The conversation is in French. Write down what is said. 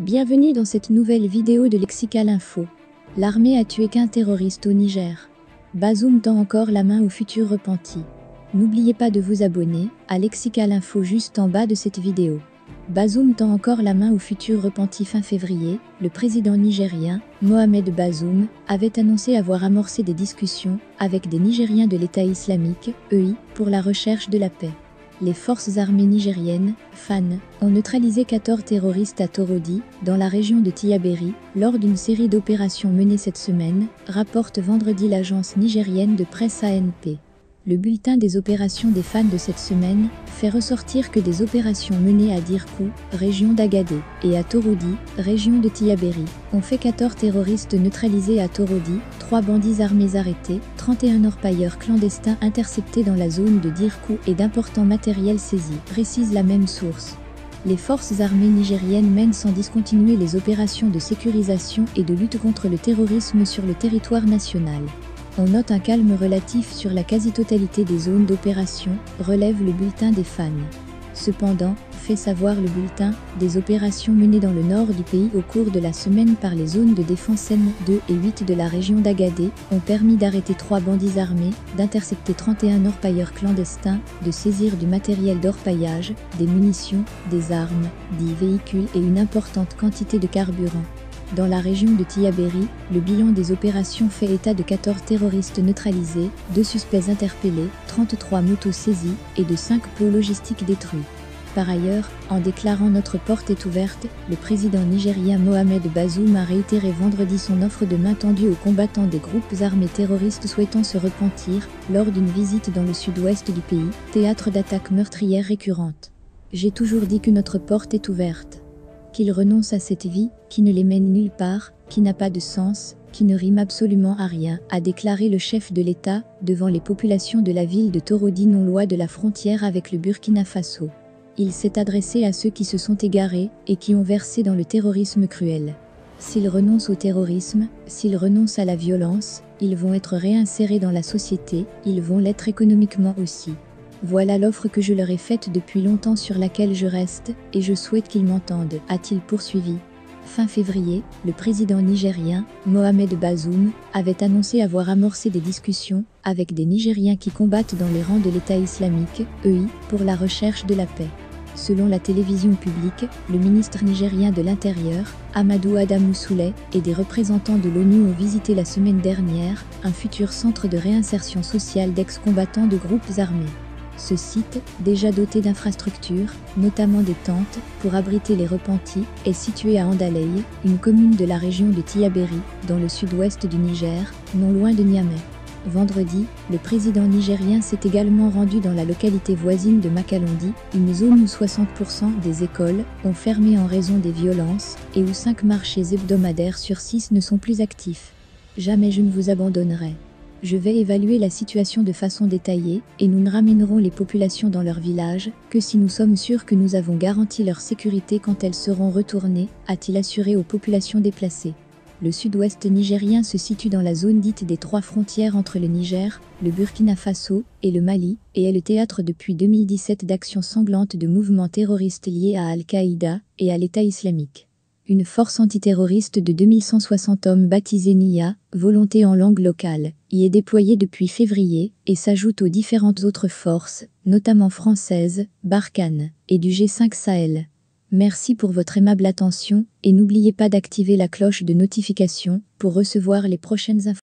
Bienvenue dans cette nouvelle vidéo de Lexical Info. L'armée a tué qu'un terroriste au Niger. Bazoum tend encore la main aux futurs repentis. N'oubliez pas de vous abonner à Lexical Info juste en bas de cette vidéo. Bazoum tend encore la main aux futurs repentis. Fin février, le président nigérien, Mohamed Bazoum, avait annoncé avoir amorcé des discussions avec des Nigériens de l'État islamique, EI, pour la recherche de la paix. Les forces armées nigériennes, FAN, ont neutralisé 14 terroristes à Torodi, dans la région de Tillabéri, lors d'une série d'opérations menées cette semaine, rapporte vendredi l'agence nigérienne de presse ANP. Le bulletin des opérations des FAN de cette semaine fait ressortir que des opérations menées à Dirkou, région d'Agadé, et à Torodi, région de Tillabéri, ont fait 14 terroristes neutralisés à Torodi, 3 bandits armés arrêtés, 31 orpailleurs clandestins interceptés dans la zone de Dirkou et d'importants matériels saisis, précise la même source. Les forces armées nigériennes mènent sans discontinuer les opérations de sécurisation et de lutte contre le terrorisme sur le territoire national. On note un calme relatif sur la quasi-totalité des zones d'opération, relève le bulletin des FAN. Cependant, fait savoir le bulletin, des opérations menées dans le nord du pays au cours de la semaine par les zones de défense N2 et 8 de la région d'Agadé ont permis d'arrêter 3 bandits armés, d'intercepter 31 orpailleurs clandestins, de saisir du matériel d'orpaillage, des munitions, des armes, 10 véhicules et une importante quantité de carburant. Dans la région de Tillabéri, le bilan des opérations fait état de 14 terroristes neutralisés, 2 suspects interpellés, 33 motos saisies et de 5 pots logistiques détruits. Par ailleurs, en déclarant « Notre porte est ouverte », le président nigérien Mohamed Bazoum a réitéré vendredi son offre de main tendue aux combattants des groupes armés terroristes souhaitant se repentir, lors d'une visite dans le sud-ouest du pays, théâtre d'attaques meurtrières récurrentes. « J'ai toujours dit que notre porte est ouverte. Qu'ils renoncent à cette vie, qui ne les mène nulle part, qui n'a pas de sens, qui ne rime absolument à rien, a déclaré le chef de l'État, devant les populations de la ville de Torodi non loin de la frontière avec le Burkina Faso. Il s'est adressé à ceux qui se sont égarés et qui ont versé dans le terrorisme cruel. S'ils renoncent au terrorisme, s'ils renoncent à la violence, ils vont être réinsérés dans la société, ils vont l'être économiquement aussi. Voilà l'offre que je leur ai faite depuis longtemps sur laquelle je reste, et je souhaite qu'ils m'entendent, a-t-il poursuivi. Fin février, le président nigérien, Mohamed Bazoum, avait annoncé avoir amorcé des discussions avec des Nigériens qui combattent dans les rangs de l'État islamique, EI, pour la recherche de la paix. Selon la télévision publique, le ministre nigérien de l'Intérieur, Amadou Adamu Souley, et des représentants de l'ONU ont visité la semaine dernière un futur centre de réinsertion sociale d'ex-combattants de groupes armés. Ce site, déjà doté d'infrastructures, notamment des tentes, pour abriter les repentis, est situé à Andalei, une commune de la région de Tillabéri, dans le sud-ouest du Niger, non loin de Niamey. Vendredi, le président nigérien s'est également rendu dans la localité voisine de Makalondi, une zone où 60% des écoles ont fermé en raison des violences, et où 5 marchés hebdomadaires sur 6 ne sont plus actifs. Jamais je ne vous abandonnerai. Je vais évaluer la situation de façon détaillée, et nous ne ramènerons les populations dans leur village que si nous sommes sûrs que nous avons garanti leur sécurité quand elles seront retournées, a-t-il assuré aux populations déplacées. Le sud-ouest nigérien se situe dans la zone dite des 3 frontières entre le Niger, le Burkina Faso et le Mali, et est le théâtre depuis 2017 d'actions sanglantes de mouvements terroristes liés à Al-Qaïda et à l'État islamique. Une force antiterroriste de 2160 hommes baptisée NIA, volonté en langue locale, y est déployée depuis février et s'ajoute aux différentes autres forces, notamment françaises, Barkhane, et du G5 Sahel. Merci pour votre aimable attention et n'oubliez pas d'activer la cloche de notification pour recevoir les prochaines informations.